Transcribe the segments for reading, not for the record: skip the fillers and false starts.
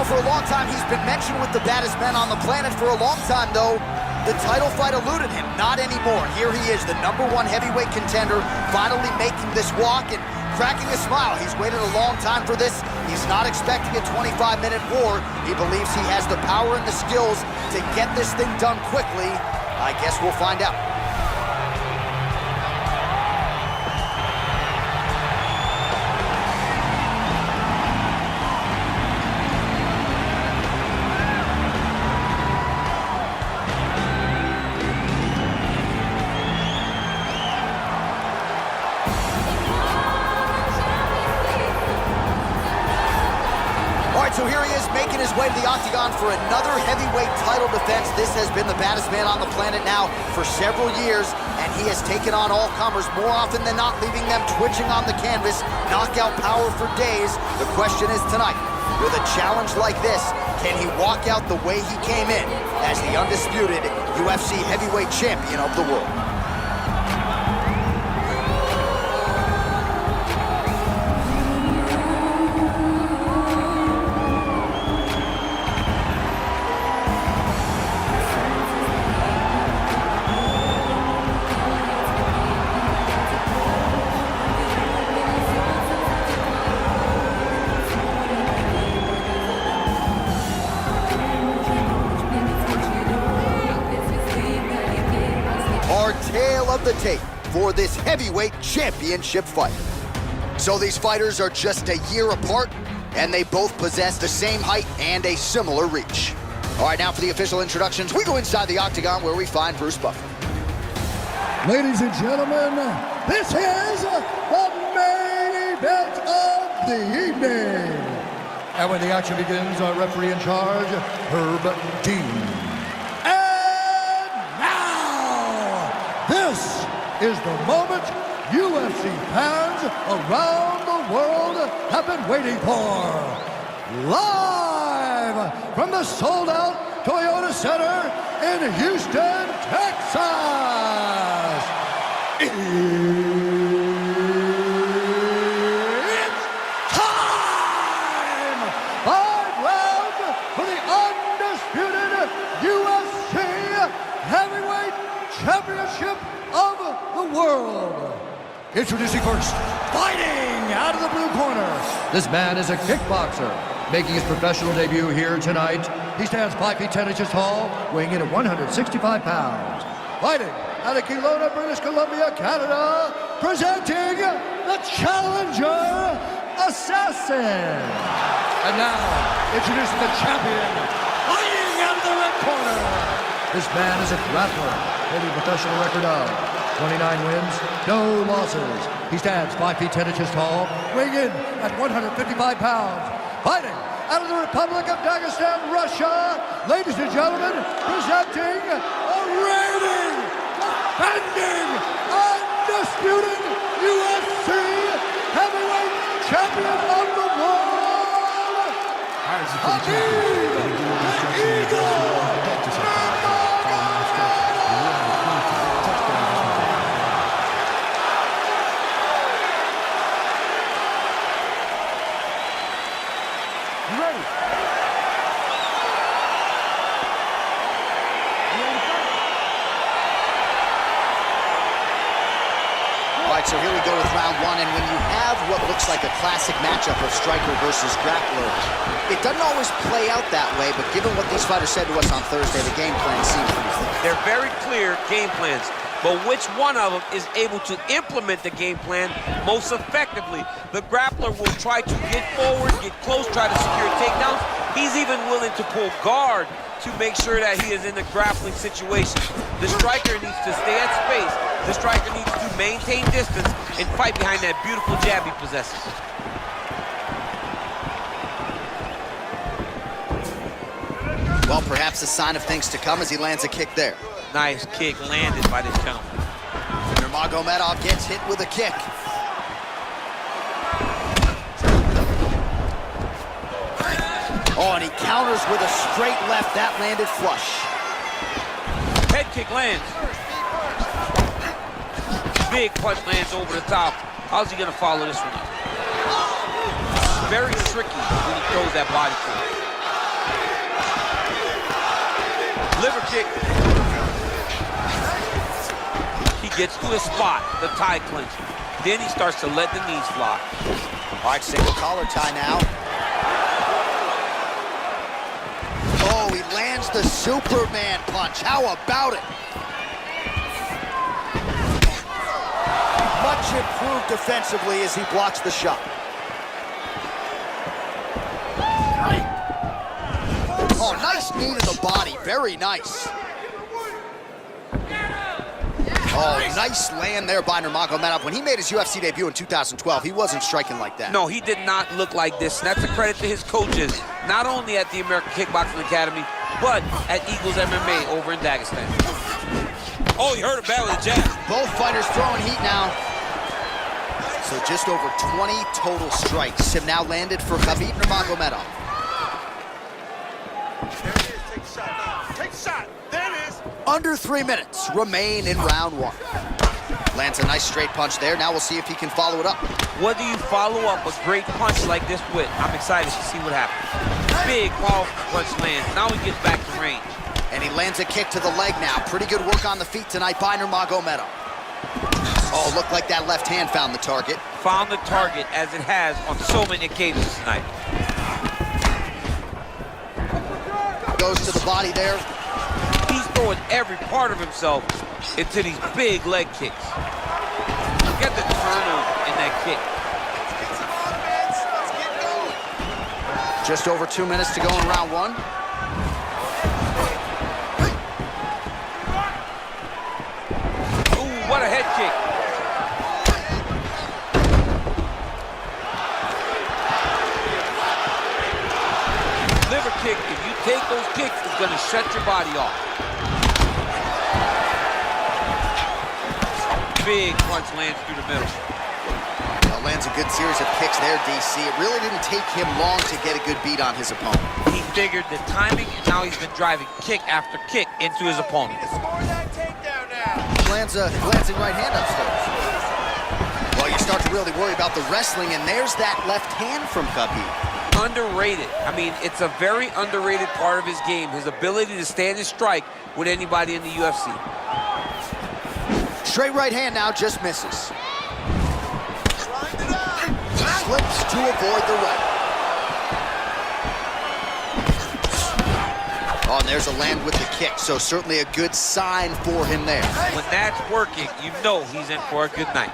Well, for a long time, he's been mentioned with the baddest men on the planet. For a long time, though, the title fight eluded him. Not anymore. Here he is, the #1 heavyweight contender, finally making this walk and cracking a smile. He's waited a long time for this. He's not expecting a 25-minute war. He believes he has the power and the skills to get this thing done quickly. I guess we'll find out. So here he is making his way to the octagon for another heavyweight title defense. This has been the baddest man on the planet now for several years, and he has taken on all comers more often than not, leaving them twitching on the canvas, knockout power for days. The question is tonight, with a challenge like this, can he walk out the way he came in as the undisputed UFC heavyweight champion of the world? Tale of the tape for this heavyweight championship fight. So these fighters are just a year apart, and they both possess the same height and a similar reach. All right, now for the official introductions, we go inside the octagon where we find Bruce Buffer. Ladies and gentlemen, this is the main event of the evening. And when the action begins, our referee in charge, Herb Dean. This is the moment UFC fans around the world have been waiting for. Live from the sold-out Toyota Center in Houston, Texas. It's time! 5 rounds for the undisputed UFC heavyweight championship of the world. Introducing first, fighting out of the blue corner. This man is a kickboxer, making his professional debut here tonight. He stands 5 feet 10 inches tall, weighing in at 165 pounds. Fighting out of Kelowna, British Columbia, Canada, presenting the challenger, Assassin. And now, introducing the champion, fighting out of the red corner. This man is a grappler, holding a professional record of 29 wins, no losses. He stands 5 feet 10 inches tall, weighing in at 155 pounds. Fighting out of the Republic of Dagestan, Russia, ladies and gentlemen, presenting a reigning, defending, undisputed UFC heavyweight champion of the world, Khabib Nurmagomedov. So here we go with round one, and when you have what looks like a classic matchup of striker versus grappler, it doesn't always play out that way, but given what these fighters said to us on Thursday, the game plan seems pretty clear. They're very clear game plans, but which one of them is able to implement the game plan most effectively? The grappler will try to get forward, get close, try to secure takedowns. He's even willing to pull guard to make sure that he is in the grappling situation. The striker needs to stay at space. The striker needs to maintain distance and fight behind that beautiful jab he possesses. Well, perhaps a sign of things to come as he lands a kick there. Nice kick landed by this gentleman. Nurmagomedov gets hit with a kick. Oh, and he counters with a straight left. That landed flush. Head kick lands. Big punch lands over the top. How's he gonna follow this one up? Very tricky when he throws that body kick. Liver kick. He gets to his spot, the tie clinch. Then he starts to let the knees fly. All right, single collar tie now. Oh, he lands the Superman punch. How about it? Much improved defensively as he blocks the shot. Oh, nice knee to the body. Very nice. Oh, nice land there by Nurmagomedov. When he made his UFC debut in 2012, he wasn't striking like that. No, he did not look like this. And that's a credit to his coaches, not only at the American Kickboxing Academy, but at Eagles MMA over in Dagestan. Oh, he hurt him bad with a jab. Both fighters throwing heat now. So just over 20 total strikes have now landed for Khabib Nurmagomedov. Take a shot now. Take a shot. There it is. Under 3 minutes remain in round one. Lands a nice straight punch there. Now we'll see if he can follow it up. What do you follow up a great punch like this with? I'm excited to see what happens. Big, powerful punch lands. Now he gets back to range. And he lands a kick to the leg now. Pretty good work on the feet tonight by Nurmagomedov. Oh, looked like that left hand found the target. Found the target, as it has on so many occasions tonight. Goes to the body there. He's throwing every part of himself into these big leg kicks. Look at the turnover in that kick. Just over 2 minutes to go in round one. Ooh, what a head kick. Liver kick, if you take those kicks, it's gonna shut your body off. Big punch lands through the middle. Lands a good series of kicks there, DC. It really didn't take him long to get a good beat on his opponent. He figured the timing, and now he's been driving kick after kick into his opponent. Score that takedown now. Lands a glancing right hand upstairs. Well, you start to really worry about the wrestling, and there's that left hand from Khabib. Underrated. I mean, it's a very underrated part of his game, his ability to stand and strike with anybody in the UFC. Straight right hand now, just misses. Slips to avoid the right. Oh, and there's a land with the kick, so certainly a good sign for him there. When that's working, you know he's in for a good night.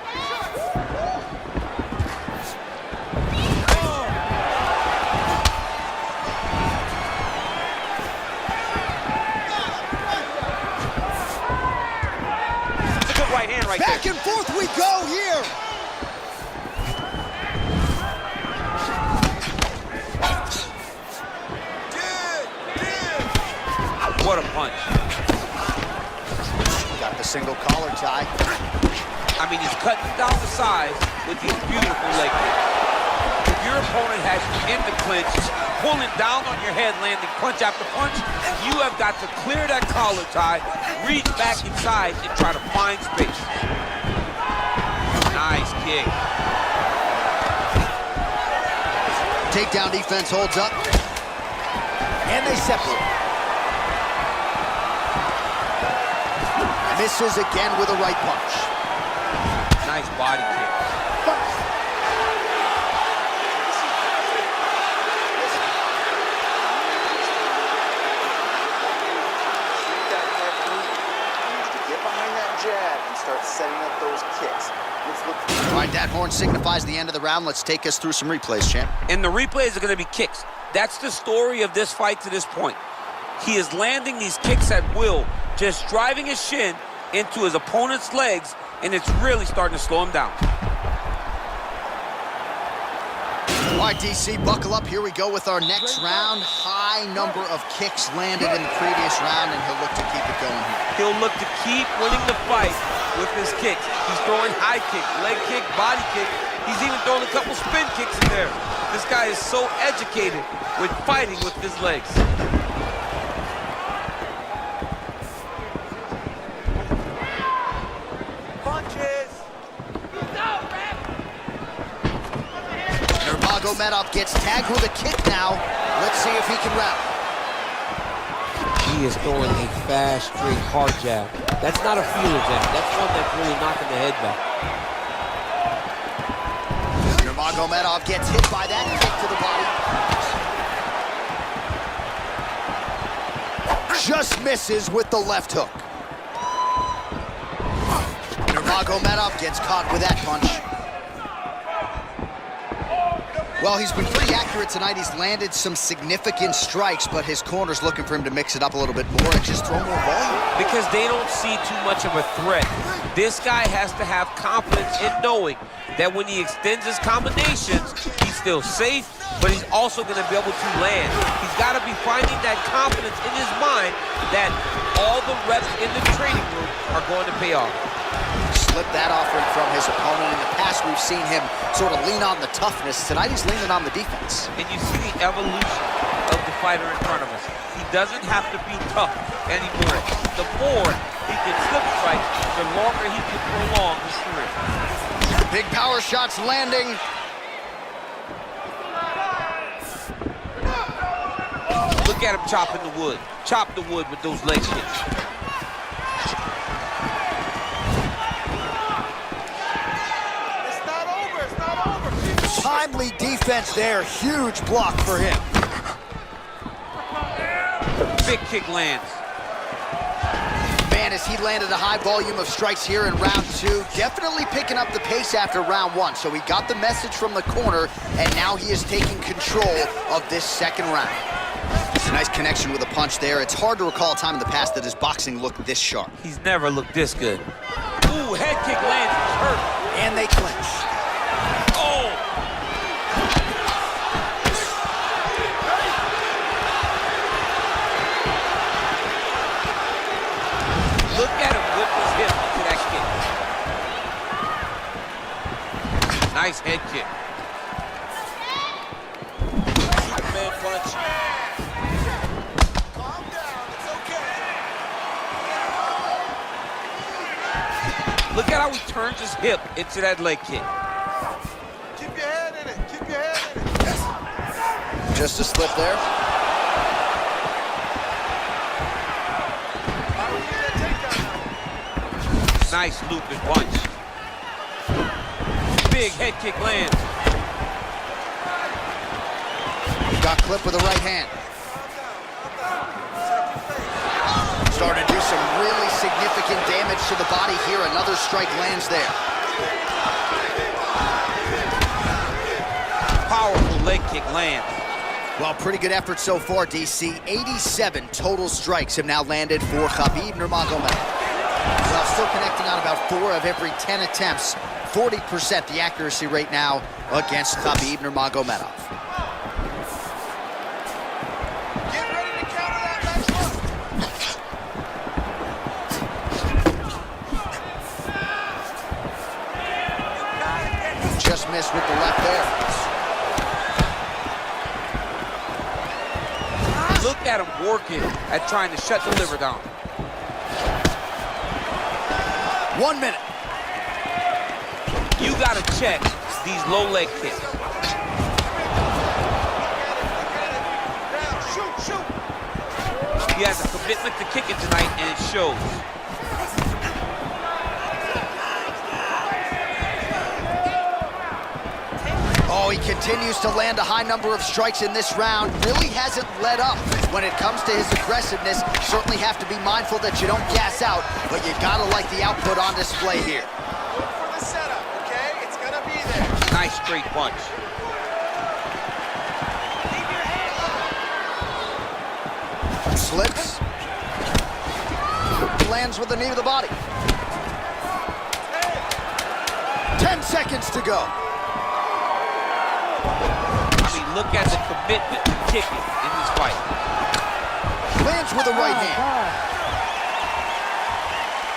It's a good right hand right there. Back and forth we go here. What a punch. Got the single collar tie. I mean, he's cutting down the size with these beautiful leg kicks. If your opponent has you in the clinch, pulling down on your head, landing punch after punch, you have got to clear that collar tie, reach back inside, and try to find space. Nice kick. Takedown defense holds up. And they separate. Misses again with a right punch. Nice body kick. Get behind that jab and start setting up those kicks. Let's look. All right, that horn signifies the end of the round. Let's take us through some replays, champ. And the replays are going to be kicks. That's the story of this fight to this point. He is landing these kicks at will, just driving his shin into his opponent's legs, and it's really starting to slow him down. All right, DC, buckle up. Here we go with our next round. High number of kicks landed in the previous round, and he'll look to keep it going here. He'll look to keep winning the fight with his kicks. He's throwing high kick, leg kick, body kick. He's even throwing a couple spin kicks in there. This guy is so educated with fighting with his legs. Nurmagomedov gets tagged with a kick now. Let's see if he can rally. he is throwing a fast, straight, hard jab. That's not a feeler jab. That's one that's really knocking the head back. Nurmagomedov gets hit by that kick to the body. Just misses with the left hook. Nurmagomedov gets caught with that punch. Well, he's been pretty accurate tonight. He's landed some significant strikes, but his corner's looking for him to mix it up a little bit more and just throw more volume. Because they don't see too much of a threat. This guy has to have confidence in knowing that when he extends his combinations, he's still safe, but he's also going to be able to land. He's got to be finding that confidence in his mind that all the reps in the training room are going to pay off. Slipped that offering from his opponent. In the past, we've seen him sort of lean on the toughness. Tonight, he's leaning on the defense. And you see the evolution of the fighter in front of us. He doesn't have to be tough anymore. The more he can slip strike, the longer he can prolong his career. Big power shots landing. Look at him chopping the wood. Chop the wood with those leg kicks. Timely defense there. Huge block for him. Big kick lands. Man, as he landed a high volume of strikes here in round two, definitely picking up the pace after round one. So he got the message from the corner, and now he is taking control of this second round. It's a nice connection with a punch there. It's hard to recall a time in the past that his boxing looked this sharp. He's never looked this good. Ooh, head kick lands. He's hurt. And they clinch. Oh! Look at him whip his hip to that kick. Nice head kick. Superman punch. Calm down, it's okay. Look at how he turns his hip into that leg kick. Keep your head in it, keep your head in it. Just a slip there. Nice looping punch. Big head kick lands. Got clipped with the right hand. Starting to do some really significant damage to the body here. Another strike lands there. Powerful leg kick lands. Well, pretty good effort so far, DC. 87 total strikes have now landed for Khabib Nurmagomedov. Well, still connecting on about 4 of every 10 attempts. 40% the accuracy rate now against Khabib Nurmagomedov. Get ready to counter that next one. Just missed with the left there. Look at him working at trying to shut the liver down. 1 minute. You gotta check these low leg kicks. Shoot, shoot. He has a commitment to kicking tonight, and it shows. Oh, he continues to land a high number of strikes in this round. Really hasn't let up when it comes to his aggressiveness. Certainly have to be mindful that you don't gas out, but you gotta like the output on display here. Look for the setup, okay? It's gonna be there. Nice straight punch. Slips. Lands with the knee to the body. 10 seconds to go. I mean, look at the commitment to kicking in this fight. Lands with the right hand.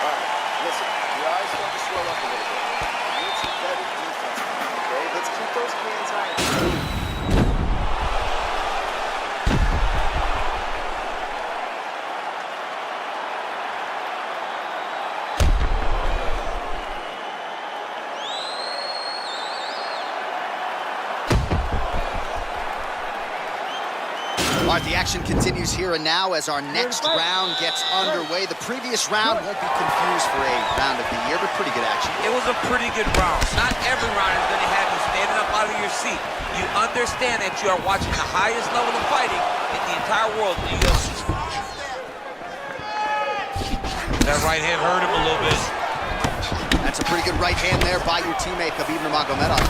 All right, listen, your eyes start to swell up a little bit. You need some better defense, okay? Let's keep those hands high. All right, the action continues here and now as our next round gets underway. The previous round won't be confused for a round of the year, but pretty good action. It was a pretty good round. Not every round is going to have you standing up out of your seat. You understand that you are watching the highest level of fighting in the entire world in the UFC. That right hand hurt him a little bit. That's a pretty good right hand there by your teammate, Khabib Nurmagomedov.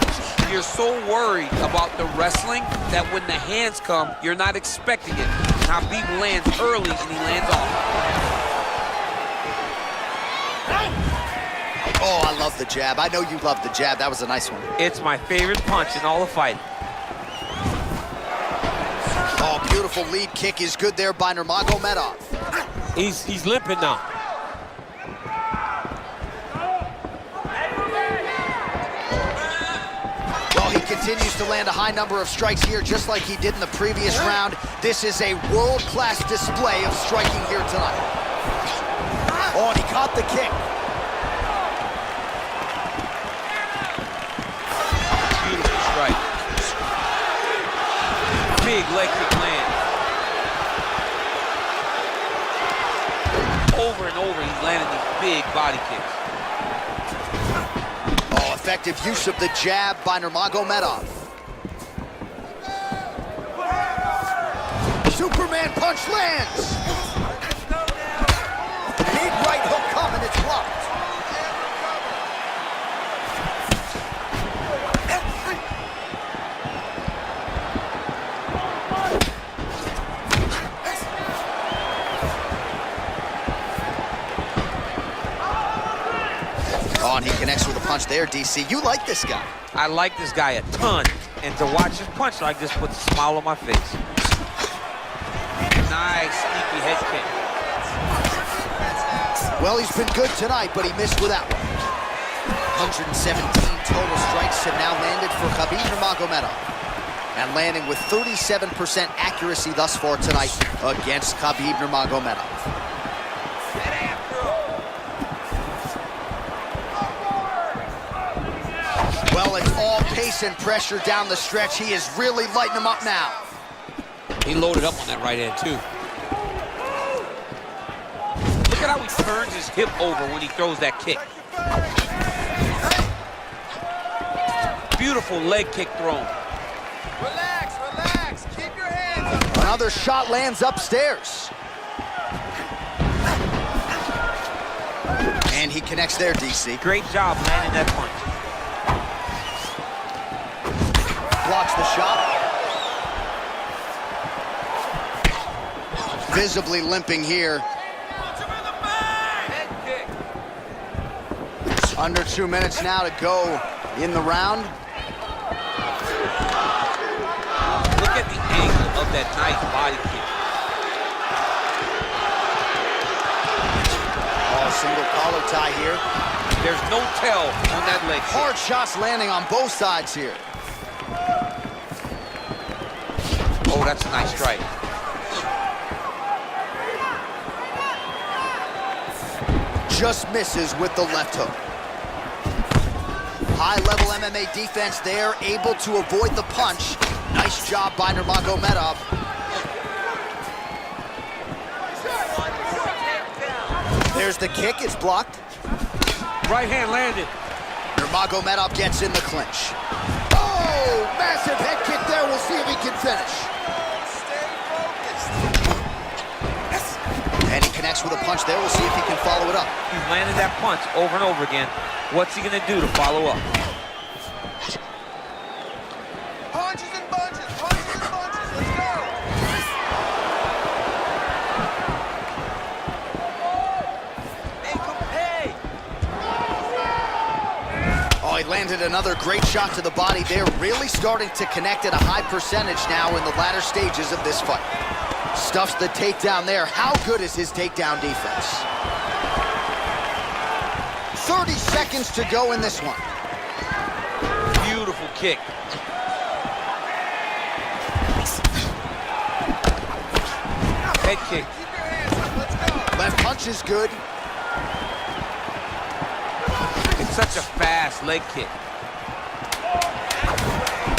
You're so worried about the wrestling that when the hands come, you're not expecting it. Khabib lands early and he lands off. Oh, I love the jab. I know you love the jab. That was a nice one. It's my favorite punch in all the fighting. Oh, beautiful lead kick is good there by Nurmagomedov. He's limping now. He continues to land a high number of strikes here, just like he did in the previous round. This is a world-class display of striking here tonight. Oh, and he caught the kick. Beautiful strike. Big leg kick land. Over and over, he's landing these big body kicks. Effective use of the jab by Nurmagomedov. Superman punch lands. Big right hook coming, it's blocked. Oh, and he connects with a punch there, DC. You like this guy. I like this guy a ton. And to watch him punch like this puts a smile on my face. Nice, sneaky head kick. Well, he's been good tonight, but he missed with that one. 117 total strikes have now landed for Khabib Nurmagomedov. And landing with 37% accuracy thus far tonight against Khabib Nurmagomedov. Well, it's all pace and pressure down the stretch. He is really lighting him up now. He loaded up on that right hand, too. Look at how he turns his hip over when he throws that kick. Beautiful leg kick thrown. Relax, relax. Keep your hands up. Another shot lands upstairs. And he connects there, DC. Great job landing that punch. Blocks the shot. Visibly limping here. Under 2 minutes now to go in the round. Look at the angle of that nice body kick. Oh, single collar tie here. There's no tell on that leg kick. Hard shots landing on both sides here. Oh, that's a nice strike. Just misses with the left hook. High-level MMA defense there, able to avoid the punch. Nice job by Nurmagomedov. There's the kick, it's blocked. Right hand landed. Nurmagomedov gets in the clinch. Oh, massive head kick there. We'll see if he can finish. And he connects with a punch there. We'll see if he can follow it up. He's landed that punch over and over again. What's he gonna do to follow up? Punches and bunches, punches and bunches. Let's go. Hey. Oh, he landed another great shot to the body there. Really starting to connect at a high percentage now in the latter stages of this fight. Stuffs the takedown there. How good is his takedown defense? 30 seconds to go in this one. Beautiful kick. Head kick. Left punch is good. It's such a fast leg kick.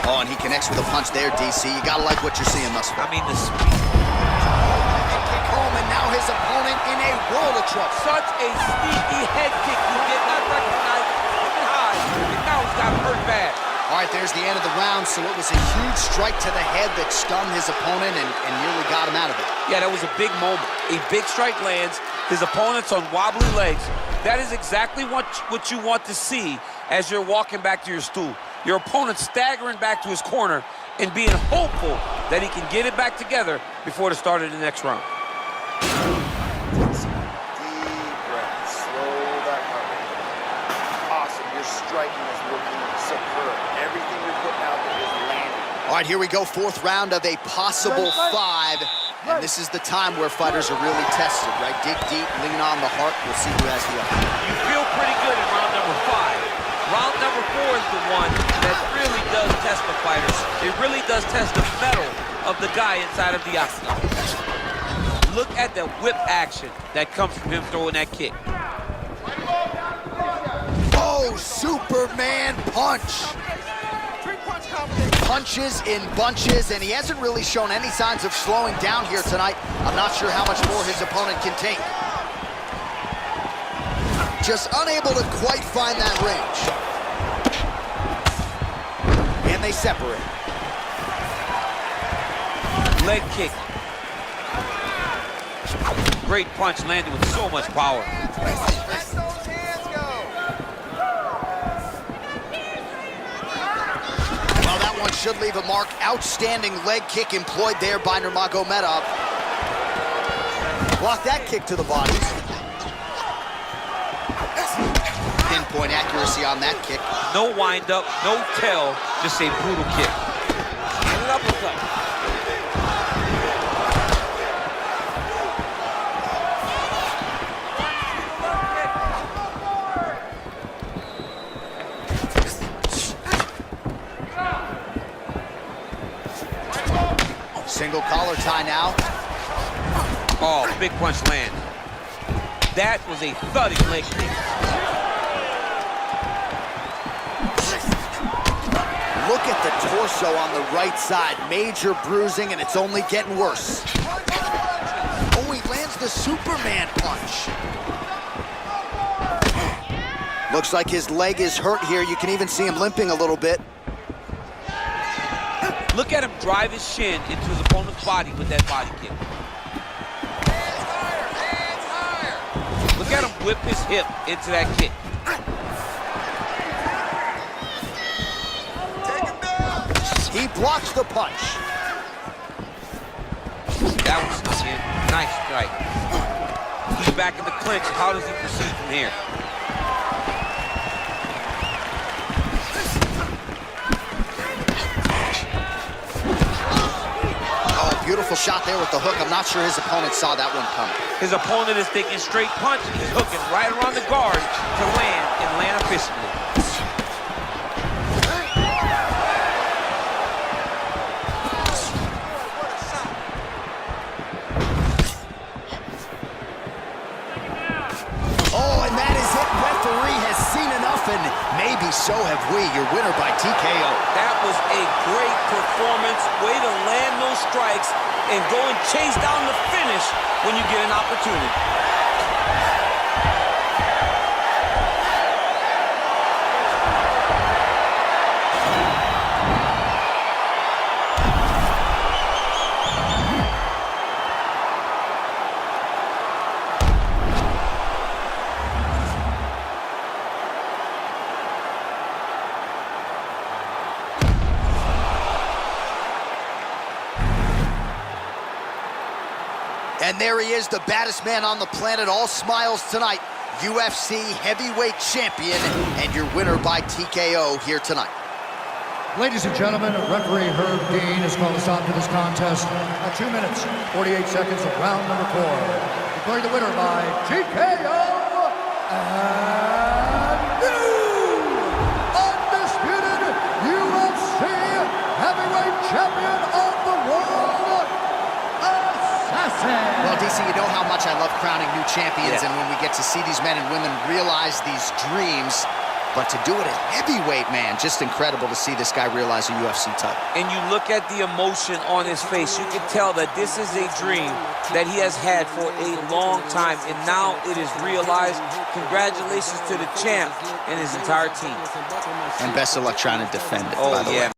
Oh, and he connects with a punch there, DC. You gotta like what you're seeing thus far. I mean, the speed. Head kick home, and now his opponent in a world of trouble. Such a sneaky head kick. He did not recognize it high, and now he's got hurt bad. All right, there's the end of the round, so it was a huge strike to the head that stunned his opponent and nearly got him out of it. Yeah, that was a big moment. A big strike lands. His opponent's on wobbly legs. That is exactly what you want to see as you're walking back to your stool. Your opponent staggering back to his corner and being hopeful that he can get it back together before the start of the next round. Deep breath. Slow that heart rate. Awesome. Your striking is looking superb. Everything you're putting out there is landing. All right, here we go, fourth round of a possible 5. And this is the time where fighters are really tested, right? Dig deep, lean on the heart. We'll see who has the upper. You feel pretty good in round number 5. Round number 4 is the one that really does test the fighters. It really does test the mettle of the guy inside of the octagon. Look at the whip action that comes from him throwing that kick. Oh, Superman punch. Punches in bunches, and he hasn't really shown any signs of slowing down here tonight. I'm not sure how much more his opponent can take. Just unable to quite find that range. And they separate. Leg kick. Great punch landed with so much power. Should leave a mark. Outstanding leg kick employed there by Nurmagomedov. Block that kick to the body. Pinpoint accuracy on that kick. No wind up, no tell, just a brutal kick. And an uppercut. Single collar tie now. Oh, big punch land. That was a thudding leg kick. Look at the torso on the right side. Major bruising, and it's only getting worse. Oh, he lands the Superman punch. Looks like his leg is hurt here. You can even see him limping a little bit. Look at him drive his shin into his opponent's body with that body kick. Hands higher. Look at him whip his hip into that kick. Take him down. He blocks the punch. That was snuck in. Nice strike. He's back in the clinch. How does he proceed from here? Beautiful shot there with the hook. I'm not sure his opponent saw that one coming. His opponent is thinking straight punch. He's hooking right around the guard to land and land efficiently. Oh, and that is it. Referee has seen enough, and maybe so have we. Your winner by TKO. That was a great performance. Way to land those strikes and go and chase down the finish when you get an opportunity. And there he is, the baddest man on the planet, all smiles tonight. UFC heavyweight champion and your winner by TKO here tonight. Ladies and gentlemen, referee Herb Dean has called a stop to this contest at 2 minutes, 48 seconds of round number 4. Declaring the winner by TKO and new undisputed UFC heavyweight champion of the world, Assassin. Well, DC, you know how much I love crowning new champions, Yeah. and when we get to see these men and women realize these dreams, But to do it at heavyweight, man, just incredible to see this guy realize a UFC title. And you look at the emotion on his face, you can tell that this is a dream that he has had for a long time, and now it is realized. Congratulations to the champ and his entire team. And best of luck trying to defend it, Oh, by the way. yeah.